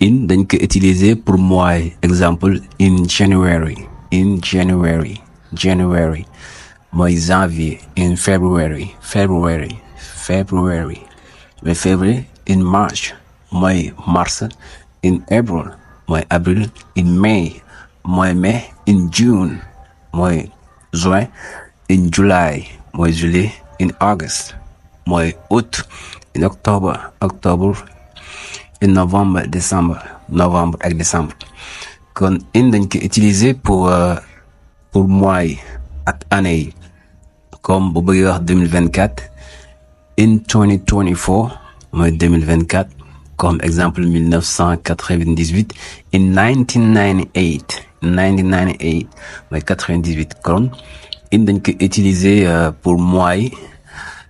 in dañ ko utiliser pour mois. Exemple, in January. Mooy janvier. In February. Mais février. In March. Mooy mars. In April. Mooy avril. In May. Mooy mai. In June. Mooy juin. In July. Mooy juillet. In August. Mooy août. In October. In novembre ak décembre. Kon in dañ ko utiliser pour mois yi ak année yi. Comme bu bëggee wax 2024. In 2024. mooy 2024. Comme exemple 1998. In 1998. mooy 98. Kon in dañ ko utiliser pour mois yi.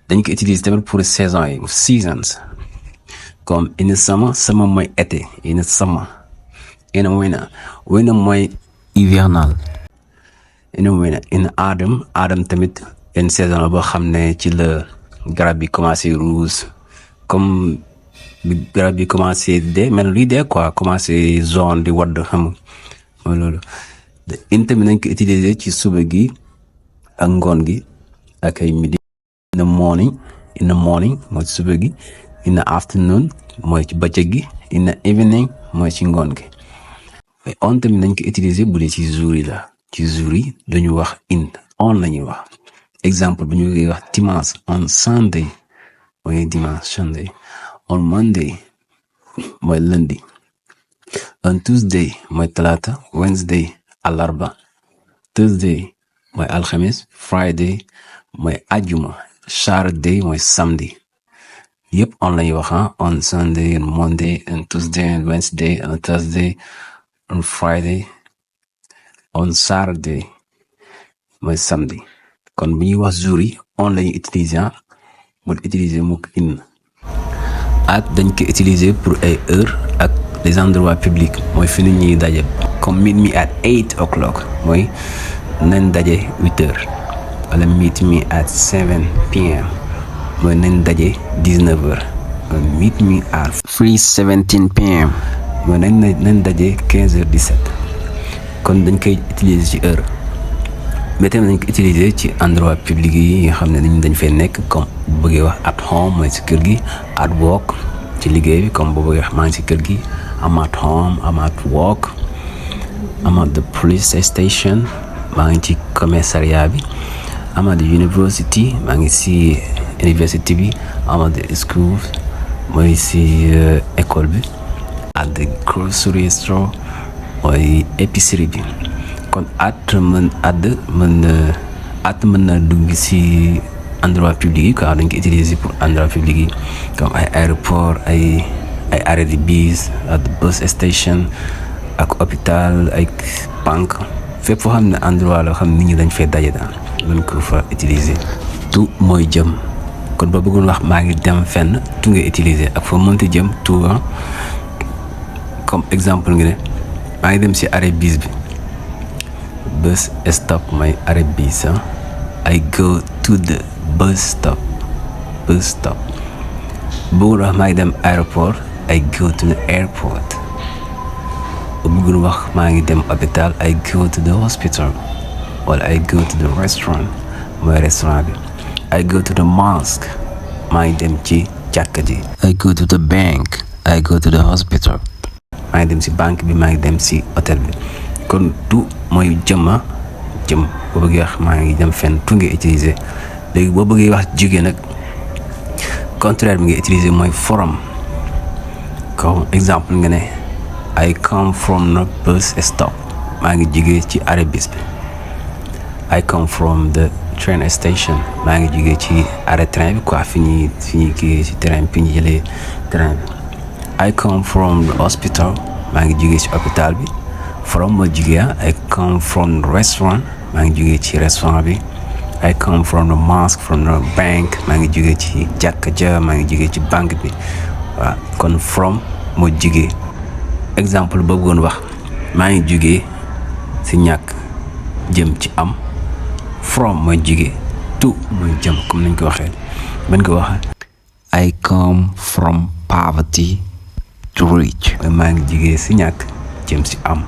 Dañ ko utiliser tamit pour saison yi. Seasons. Comme in the summer mooy été. In the summer. In the winter mooy hivernal. In the winter. In autumn tamit une saison la boo xam ne ci la garab bi commencé rouge. Comme bi garab bi commencé dee mel luy dee quoi, commencé jaune di wadd xam mooy loolu. In tamit nañ ko utiliser ci suba gi ak ngoon gi ak ay midi. In the morning mooy ci suba gi. In the afternoon mooy ci bëccëg gi. In the evening mooy ci ngoon gi. mais on tamit nañ ko utiliser bu dee ci jour yi la. ci jour yi dañu wax in. On lañuy wax. Exemple bu ñu wax dimanche. On Sunday mooy dimanche Sunday. On Monday mooy lundi. On Tuesday mooy talaata. Wednesday àllarba. Thursday mooy alxames. Friday mooy ajuma. Saturday mooy samedi. Yëpp on lañuy wax on Sunday, on Monday, on Tuesday, on Wednesday, on Thursday, on Friday, on Saturday mooy samedi. Kon bu ñuy wax jour yi on lañuy utiliser mu in. At dañ ko utiliser pour ay heure ak les endroits publics mooy fi nit ñuy daje. Comme meet me at 8 o'clock mooy nañ daje 8 heures. Wala meet me at 7 p.m. mooy nañ daje 19 heures. Meet me at 3:17 p.m. mooy nañ daje 15h17. kon dañ koy utiliser ci heure. mais tamit dañ ko utiliser ci endroit public yi nga xam ne dañ fay nekk. comme bu bëggee wax at home mooy ci kër gi. at work ci liggéey bi. comme bu bëggee wax maa ngi ci kër gi. I'm at home, I'm at work, I'm at the police station, maa ngi ci commissariat bi. I'm at the university, maa ngi ci university bi. I'm at the school, mooy ci école bi. At the grocery store mooy épicerie bi. kon at mën na dugg ci endroit public yi quoi. dañ ko utiliser pour endroit public yi comme ay aéroport ay arrêt de bus, at the bus station ak hôpital ay banque. fépp foo xam ne endroit la xam nit ñi dañ fay daje daal mën ko fa utiliser. tout mooy jëm. kon ba bëggoon wax maa ngi dem fenn tout nga utiliser ak foo mënti jëm tout. comme exemple nga ne maa ngi dem ci arrêt bus bi. bus stop mooy arrêt bus. I go to the bus stop. bëggul wax maa ngi dem aéroport. I go to the airport. bëggul wax maa ngi dem hôpital. I go to the hospital. wala I go to the restaurant mooy restaurant bi. I go to the mosque. maa ngi dem ci jàkka ji. I go to the bank. I go to the hospital. maa ngi dem ci banque bi. maa ngi dem ci hôtel bi. kon tout mooy jëm. boo bëggee wax maa ngi dem fenn tout nga utiliser. léegi boo bëggee wax jóge nag contraire bi nga utiliser mooy from. comme exemple nga ne I come from the bus stop. maa ngi jóge ci arrêt bus bi. I come from the train station. maa ngi jóge ci arrêt train bi quoi fi ñuy kii ci train bi fi ñu jëlee train bi. I come from the hospital. maa ngi jóge ci hôpital bi. from ma jóge I come from the restaurant. maa ngi jóge ci restaurant bi. I come from the mosque, from the bank. maa ngi jóge ci jàkka ja. maa ngi jóge ci banque bi. waaw kon from moo jóge. exemple boobu woon wax maa ngi jóge ci ñàkk jëm ci am. from mooy jóge. to mooy jëm comme nañ ko waxee. mën ko waxee I come from poverty to reach. Maa ngi jigee si ñàkk jëm si am.